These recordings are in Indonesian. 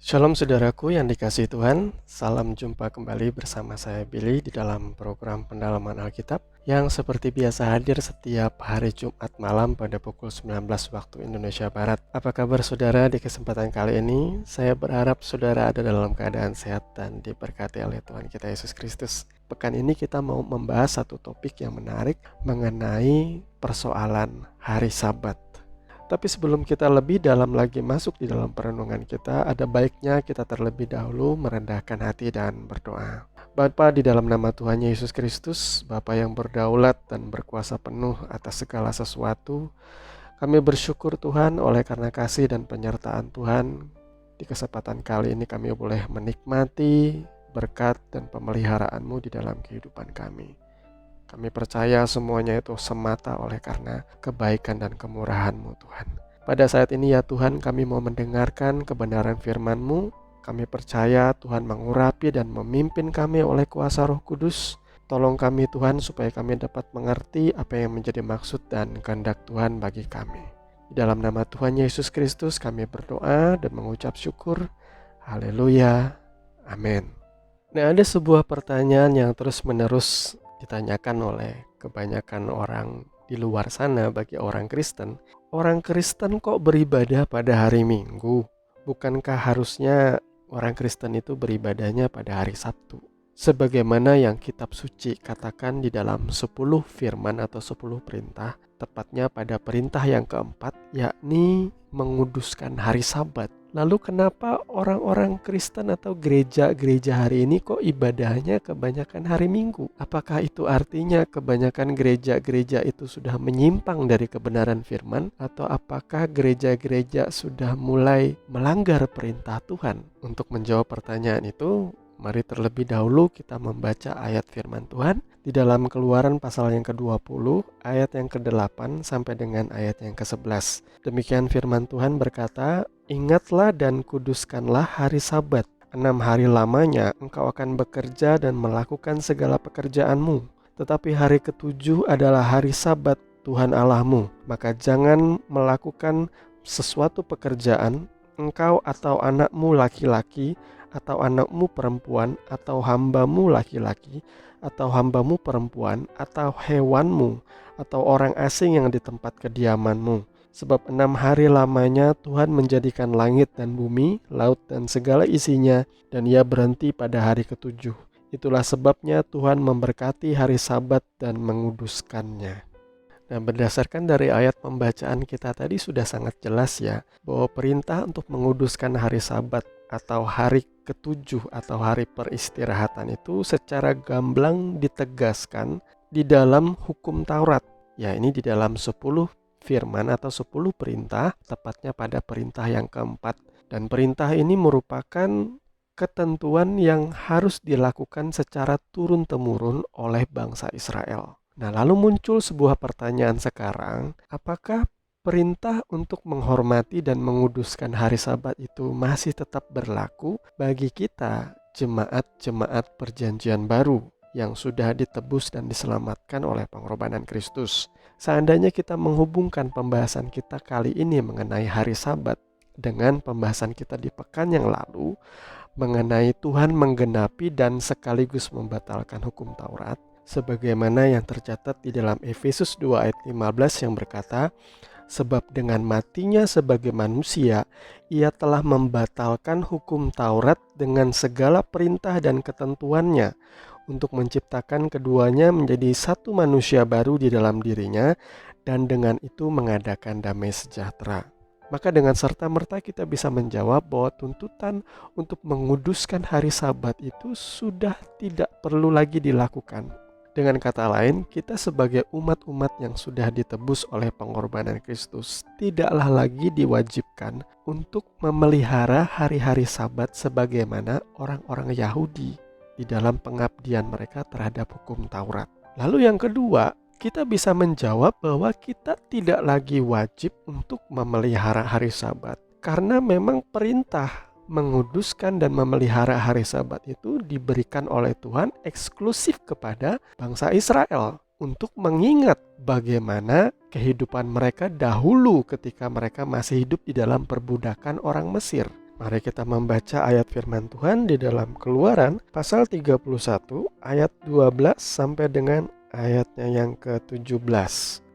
Shalom saudaraku yang dikasihi Tuhan, salam jumpa kembali bersama saya Billy di dalam program pendalaman Alkitab yang seperti biasa hadir setiap hari Jumat malam pada pukul 19 waktu Indonesia Barat. Apa kabar saudara di kesempatan kali ini? Saya berharap saudara ada dalam keadaan sehat dan diberkati oleh Tuhan kita Yesus Kristus. Pekan ini kita mau membahas satu topik yang menarik mengenai persoalan hari Sabat. Tapi sebelum kita lebih dalam lagi masuk di dalam perenungan kita, ada baiknya kita terlebih dahulu merendahkan hati dan berdoa. Bapa, di dalam nama Tuhan Yesus Kristus, Bapa yang berdaulat dan berkuasa penuh atas segala sesuatu, kami bersyukur Tuhan oleh karena kasih dan penyertaan Tuhan. Di kesempatan kali ini kami boleh menikmati berkat dan pemeliharaan-Mu di dalam kehidupan kami. Kami percaya semuanya itu semata oleh karena kebaikan dan kemurahan-Mu Tuhan. Pada saat ini ya Tuhan, kami mau mendengarkan kebenaran firman-Mu. Kami percaya Tuhan mengurapi dan memimpin kami oleh kuasa Roh Kudus. Tolong kami Tuhan supaya kami dapat mengerti apa yang menjadi maksud dan kehendak Tuhan bagi kami. Di dalam nama Tuhan Yesus Kristus kami berdoa dan mengucap syukur. Haleluya. Amin. Nah, ada sebuah pertanyaan yang terus-menerus ditanyakan oleh kebanyakan orang di luar sana bagi orang Kristen. Orang Kristen kok beribadah pada hari Minggu? Bukankah harusnya orang Kristen itu beribadahnya pada hari Sabtu? Sebagaimana yang kitab suci katakan di dalam 10 firman atau 10 perintah, tepatnya pada perintah yang keempat, yakni menguduskan hari Sabat. Lalu kenapa orang-orang Kristen atau gereja-gereja hari ini kok ibadahnya kebanyakan hari Minggu? Apakah itu artinya kebanyakan gereja-gereja itu sudah menyimpang dari kebenaran firman? Atau apakah gereja-gereja sudah mulai melanggar perintah Tuhan? Untuk menjawab pertanyaan itu, mari terlebih dahulu kita membaca ayat firman Tuhan di dalam Keluaran pasal yang ke-20, ayat yang ke-8 sampai dengan ayat yang ke-11. Demikian firman Tuhan berkata, "Ingatlah dan kuduskanlah hari Sabat. 6 hari lamanya engkau akan bekerja dan melakukan segala pekerjaanmu. Tetapi hari ke-7 adalah hari Sabat Tuhan Allahmu. Maka jangan melakukan sesuatu pekerjaan, engkau atau anakmu laki-laki, atau anakmu perempuan, atau hambamu laki-laki, atau hambamu perempuan, atau hewanmu, atau orang asing yang di tempat kediamanmu. Sebab 6 hari lamanya Tuhan menjadikan langit dan bumi, laut dan segala isinya, dan ia berhenti pada hari ke-7. Itulah sebabnya Tuhan memberkati hari Sabat dan menguduskannya." Nah, berdasarkan dari ayat pembacaan kita tadi sudah sangat jelas ya, bahwa perintah untuk menguduskan hari Sabat atau hari ke-7 atau hari peristirahatan itu secara gamblang ditegaskan di dalam hukum Taurat. Ya, ini di dalam 10 firman atau 10 perintah, tepatnya pada perintah yang keempat. Dan perintah ini merupakan ketentuan yang harus dilakukan secara turun-temurun oleh bangsa Israel. Nah, lalu muncul sebuah pertanyaan sekarang, apakah perintah untuk menghormati dan menguduskan hari Sabat itu masih tetap berlaku bagi kita, jemaat-jemaat perjanjian baru yang sudah ditebus dan diselamatkan oleh pengorbanan Kristus? Seandainya kita menghubungkan pembahasan kita kali ini mengenai hari Sabat dengan pembahasan kita di pekan yang lalu mengenai Tuhan menggenapi dan sekaligus membatalkan hukum Taurat, sebagaimana yang tercatat di dalam Efesus 2 ayat 15 yang berkata, "Sebab dengan matinya sebagai manusia, ia telah membatalkan hukum Taurat dengan segala perintah dan ketentuannya, untuk menciptakan keduanya menjadi satu manusia baru di dalam dirinya, dan dengan itu mengadakan damai sejahtera." Maka dengan serta-merta kita bisa menjawab bahwa tuntutan untuk menguduskan hari Sabat itu sudah tidak perlu lagi dilakukan. Dengan kata lain, kita sebagai umat-umat yang sudah ditebus oleh pengorbanan Kristus tidaklah lagi diwajibkan untuk memelihara hari-hari Sabat sebagaimana orang-orang Yahudi di dalam pengabdian mereka terhadap hukum Taurat. Lalu yang kedua, kita bisa menjawab bahwa kita tidak lagi wajib untuk memelihara hari Sabat karena memang perintah menguduskan dan memelihara hari Sabat itu diberikan oleh Tuhan eksklusif kepada bangsa Israel untuk mengingat bagaimana kehidupan mereka dahulu ketika mereka masih hidup di dalam perbudakan orang Mesir. Mari kita membaca ayat firman Tuhan di dalam Keluaran pasal 31 ayat 12 sampai dengan ayatnya yang ke-17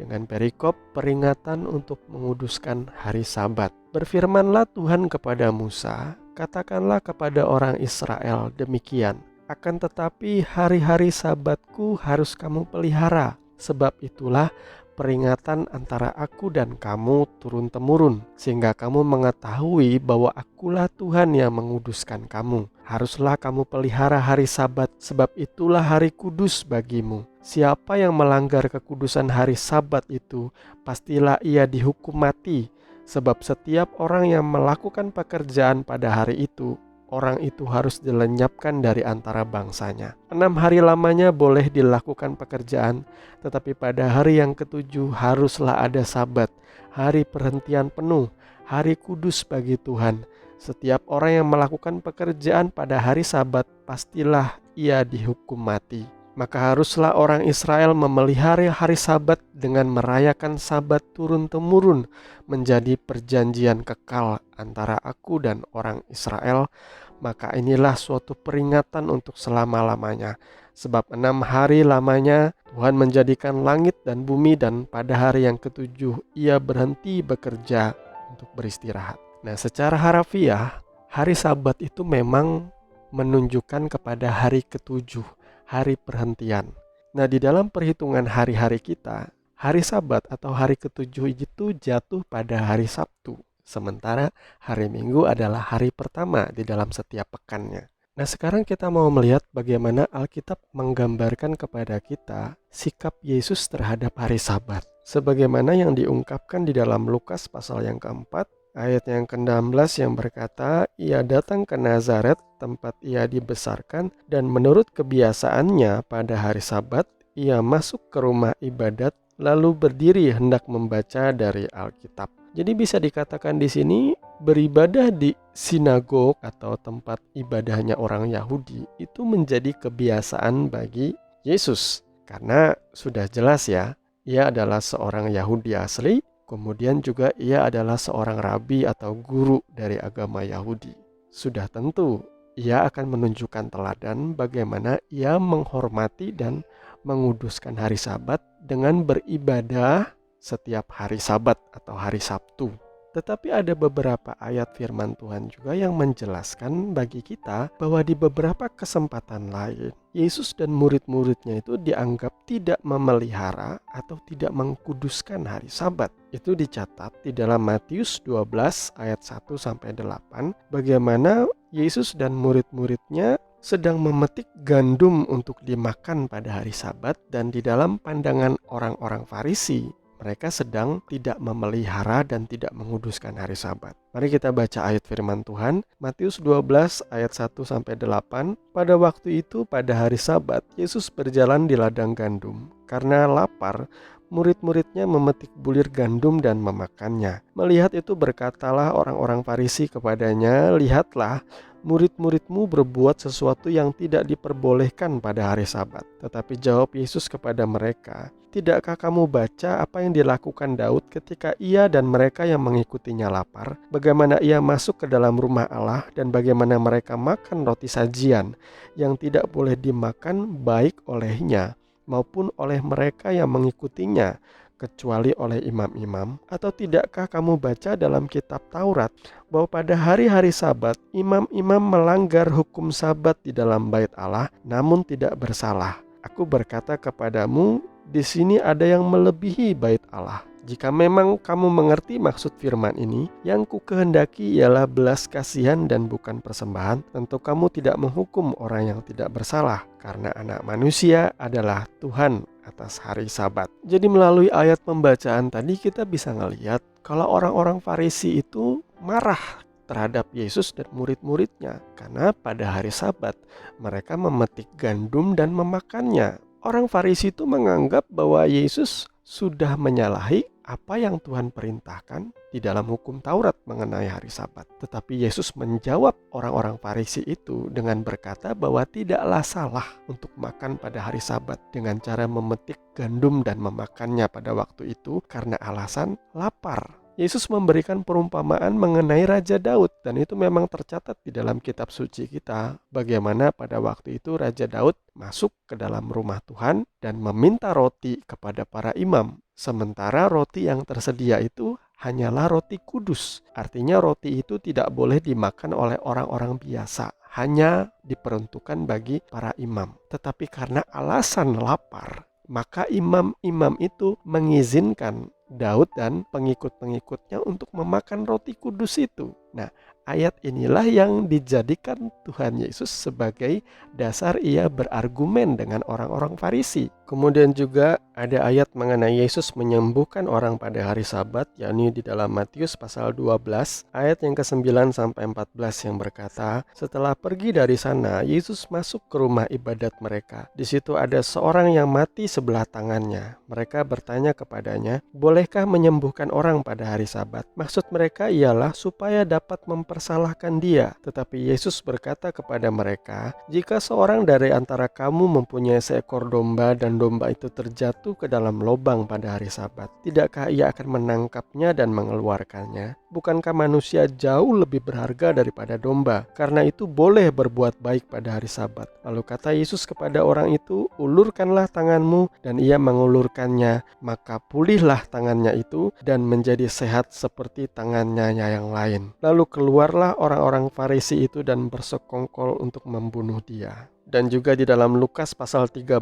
dengan perikop peringatan untuk menguduskan hari Sabat. Berfirmanlah Tuhan kepada Musa, katakanlah kepada orang Israel demikian, akan tetapi hari-hari Sabatku harus kamu pelihara, sebab itulah peringatan antara aku dan kamu turun-temurun, sehingga kamu mengetahui bahwa akulah Tuhan yang menguduskan kamu. Haruslah kamu pelihara hari Sabat, sebab itulah hari kudus bagimu. Siapa yang melanggar kekudusan hari Sabat itu, pastilah ia dihukum mati. Sebab setiap orang yang melakukan pekerjaan pada hari itu, orang itu harus dilenyapkan dari antara bangsanya. 6 hari lamanya boleh dilakukan pekerjaan, tetapi pada hari yang ketujuh haruslah ada Sabat, hari perhentian penuh, hari kudus bagi Tuhan. Setiap orang yang melakukan pekerjaan pada hari Sabat, pastilah ia dihukum mati. Maka haruslah orang Israel memelihara hari Sabat dengan merayakan Sabat turun-temurun, menjadi perjanjian kekal antara aku dan orang Israel. Maka inilah suatu peringatan untuk selama-lamanya. Sebab 6 hari lamanya Tuhan menjadikan langit dan bumi, dan pada hari yang ketujuh ia berhenti bekerja untuk beristirahat. Nah, secara harafiah hari Sabat itu memang menunjukkan kepada hari ketujuh, hari perhentian. Nah, di dalam perhitungan hari-hari kita, hari Sabat atau hari ketujuh itu jatuh pada hari Sabtu. Sementara hari Minggu adalah hari pertama di dalam setiap pekannya. Nah, sekarang kita mau melihat bagaimana Alkitab menggambarkan kepada kita sikap Yesus terhadap hari Sabat. Sebagaimana yang diungkapkan di dalam Lukas pasal yang keempat, ayat yang ke-16 yang berkata, ia datang ke Nazaret, tempat ia dibesarkan, dan menurut kebiasaannya pada hari Sabat, ia masuk ke rumah ibadat, lalu berdiri hendak membaca dari Alkitab. Jadi bisa dikatakan di sini beribadah di sinagog atau tempat ibadahnya orang Yahudi itu menjadi kebiasaan bagi Yesus. Karena sudah jelas ya, ia adalah seorang Yahudi asli. Kemudian juga ia adalah seorang rabi atau guru dari agama Yahudi. Sudah tentu ia akan menunjukkan teladan bagaimana ia menghormati dan menguduskan hari Sabat dengan beribadah setiap hari Sabat atau hari Sabtu. Tetapi ada beberapa ayat firman Tuhan juga yang menjelaskan bagi kita bahwa di beberapa kesempatan lain, Yesus dan murid-muridnya itu dianggap tidak memelihara atau tidak mengkuduskan hari Sabat. Itu dicatat di dalam Matius 12 ayat 1-8, bagaimana Yesus dan murid-muridnya sedang memetik gandum untuk dimakan pada hari Sabat, dan di dalam pandangan orang-orang Farisi, mereka sedang tidak memelihara dan tidak menguduskan hari Sabat. Mari kita baca ayat firman Tuhan, Matius 12 ayat 1-8. Pada waktu itu pada hari Sabat, Yesus berjalan di ladang gandum. Karena lapar, murid-muridnya memetik bulir gandum dan memakannya. Melihat itu berkatalah orang-orang Farisi kepadanya, lihatlah, murid-muridmu berbuat sesuatu yang tidak diperbolehkan pada hari Sabat. Tetapi jawab Yesus kepada mereka, tidakkah kamu baca apa yang dilakukan Daud ketika ia dan mereka yang mengikutinya lapar? Bagaimana ia masuk ke dalam rumah Allah dan bagaimana mereka makan roti sajian yang tidak boleh dimakan baik olehnya maupun oleh mereka yang mengikutinya, kecuali oleh imam-imam? Atau tidakkah kamu baca dalam kitab Taurat bahwa pada hari-hari Sabat imam-imam melanggar hukum Sabat di dalam bait Allah namun tidak bersalah? Aku berkata kepadamu, di sini ada yang melebihi bait Allah. Jika memang kamu mengerti maksud firman ini, yang kukehendaki ialah belas kasihan dan bukan persembahan, tentu kamu tidak menghukum orang yang tidak bersalah, karena anak manusia adalah Tuhan atas hari Sabat. Jadi melalui ayat pembacaan tadi kita bisa ngelihat kalau orang-orang Farisi itu marah terhadap Yesus dan murid-muridnya, karena pada hari Sabat mereka memetik gandum dan memakannya. Orang Farisi itu menganggap bahwa Yesus sudah menyalahi apa yang Tuhan perintahkan di dalam hukum Taurat mengenai hari Sabat. Tetapi Yesus menjawab orang-orang Farisi itu dengan berkata bahwa tidaklah salah untuk makan pada hari Sabat dengan cara memetik gandum dan memakannya pada waktu itu karena alasan lapar. Yesus memberikan perumpamaan mengenai Raja Daud, dan itu memang tercatat di dalam kitab suci kita. Bagaimana pada waktu itu Raja Daud masuk ke dalam rumah Tuhan dan meminta roti kepada para imam. Sementara roti yang tersedia itu hanyalah roti kudus. Artinya roti itu tidak boleh dimakan oleh orang-orang biasa, hanya diperuntukkan bagi para imam. Tetapi karena alasan lapar, maka imam-imam itu mengizinkan Daud dan pengikut-pengikutnya untuk memakan roti kudus itu. Nah, ayat inilah yang dijadikan Tuhan Yesus sebagai dasar ia berargumen dengan orang-orang Farisi. Kemudian juga ada ayat mengenai Yesus menyembuhkan orang pada hari Sabat, yakni di dalam Matius pasal 12 ayat yang ke-9 sampai 14 yang berkata, setelah pergi dari sana, Yesus masuk ke rumah ibadat mereka. Di situ ada seorang yang mati sebelah tangannya. Mereka bertanya kepadanya, bolehkah menyembuhkan orang pada hari Sabat? Maksud mereka ialah supaya dapat mempersalahkan dia. Tetapi Yesus berkata kepada mereka, jika seorang dari antara kamu mempunyai seekor domba dan domba itu terjatuh ke dalam lubang pada hari Sabat, tidakkah ia akan menangkapnya dan mengeluarkannya? Bukankah manusia jauh lebih berharga daripada domba? Karena itu boleh berbuat baik pada hari Sabat. Lalu kata Yesus kepada orang itu, ulurkanlah tanganmu, dan ia mengulurkannya. Maka pulihlah tangannya itu dan menjadi sehat seperti tangannya yang lain. Lalu keluarlah orang-orang Farisi itu dan bersekongkol untuk membunuh dia. Dan juga di dalam Lukas pasal 13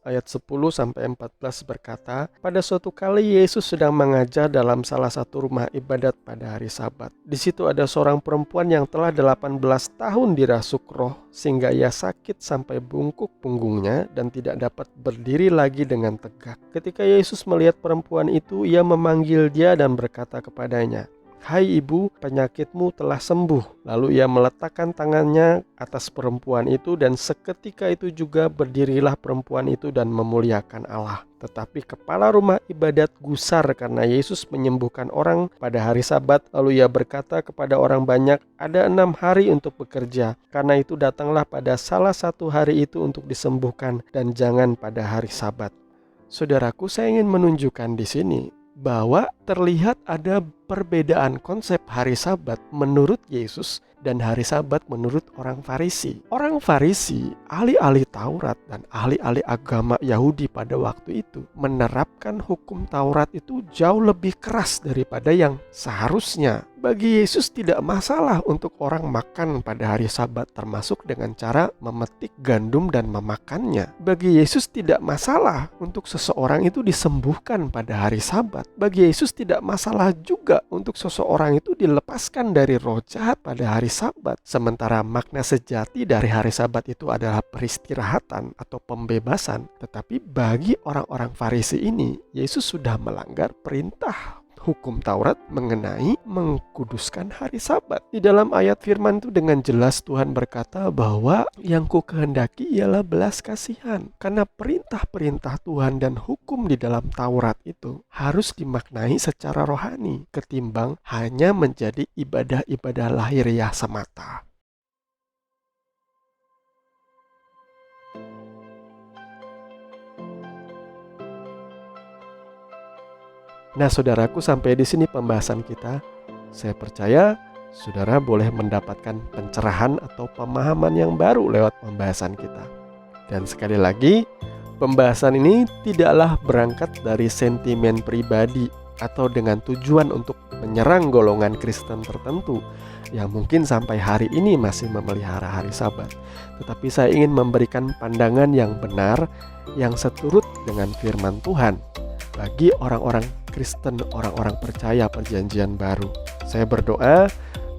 ayat 10 sampai 14 berkata, pada suatu kali Yesus sedang mengajar dalam salah satu rumah ibadat pada hari Sabat. Di situ ada seorang perempuan yang telah 18 tahun dirasuk roh, sehingga ia sakit sampai bungkuk punggungnya dan tidak dapat berdiri lagi dengan tegak. Ketika Yesus melihat perempuan itu, ia memanggil dia dan berkata kepadanya, hai ibu, penyakitmu telah sembuh. Lalu ia meletakkan tangannya atas perempuan itu, dan seketika itu juga berdirilah perempuan itu dan memuliakan Allah. Tetapi kepala rumah ibadat gusar karena Yesus menyembuhkan orang pada hari Sabat. Lalu ia berkata kepada orang banyak, ada 6 hari untuk bekerja. Karena itu datanglah pada salah satu hari itu untuk disembuhkan, dan jangan pada hari Sabat. Saudaraku, saya ingin menunjukkan di sini bahwa terlihat ada perbedaan konsep hari Sabat menurut Yesus dan hari Sabat menurut orang Farisi. Orang Farisi, ahli-ahli Taurat dan ahli-ahli agama Yahudi pada waktu itu menerapkan hukum Taurat itu jauh lebih keras daripada yang seharusnya. Bagi Yesus tidak masalah untuk orang makan pada hari Sabat, termasuk dengan cara memetik gandum dan memakannya. Bagi Yesus tidak masalah untuk seseorang itu disembuhkan pada hari Sabat. Bagi Yesus tidak masalah juga untuk seseorang itu dilepaskan dari roh jahat pada hari Sabat. Sementara makna sejati dari hari Sabat itu adalah peristirahatan atau pembebasan. Tetapi bagi orang-orang Farisi ini, Yesus sudah melanggar perintah hukum Taurat mengenai mengkuduskan hari Sabat. Di dalam ayat firman itu dengan jelas Tuhan berkata bahwa yang ku kehendaki ialah belas kasihan. Karena perintah-perintah Tuhan dan hukum di dalam Taurat itu harus dimaknai secara rohani ketimbang hanya menjadi ibadah-ibadah lahiriah semata. Nah, saudaraku, sampai di sini pembahasan kita. Saya percaya saudara boleh mendapatkan pencerahan atau pemahaman yang baru lewat pembahasan kita. Dan sekali lagi, pembahasan ini tidaklah berangkat dari sentimen pribadi atau dengan tujuan untuk menyerang golongan Kristen tertentu yang mungkin sampai hari ini masih memelihara hari Sabat. Tetapi saya ingin memberikan pandangan yang benar, yang seturut dengan firman Tuhan bagi orang-orang Kristen, orang-orang percaya perjanjian baru. Saya berdoa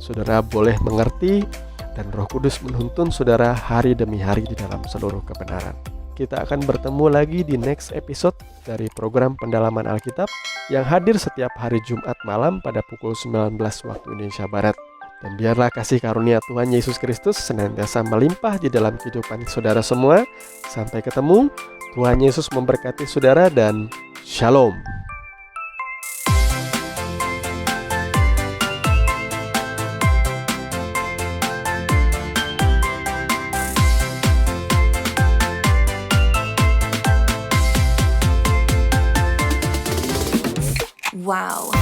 saudara boleh mengerti dan Roh Kudus menuntun saudara hari demi hari di dalam seluruh kebenaran. Kita akan bertemu lagi di next episode dari program Pendalaman Alkitab yang hadir setiap hari Jumat malam pada pukul 19 waktu Indonesia Barat. Dan biarlah kasih karunia Tuhan Yesus Kristus senantiasa melimpah di dalam kehidupan saudara semua. Sampai ketemu. Tuhan Yesus memberkati saudara dan Shalom. Wow.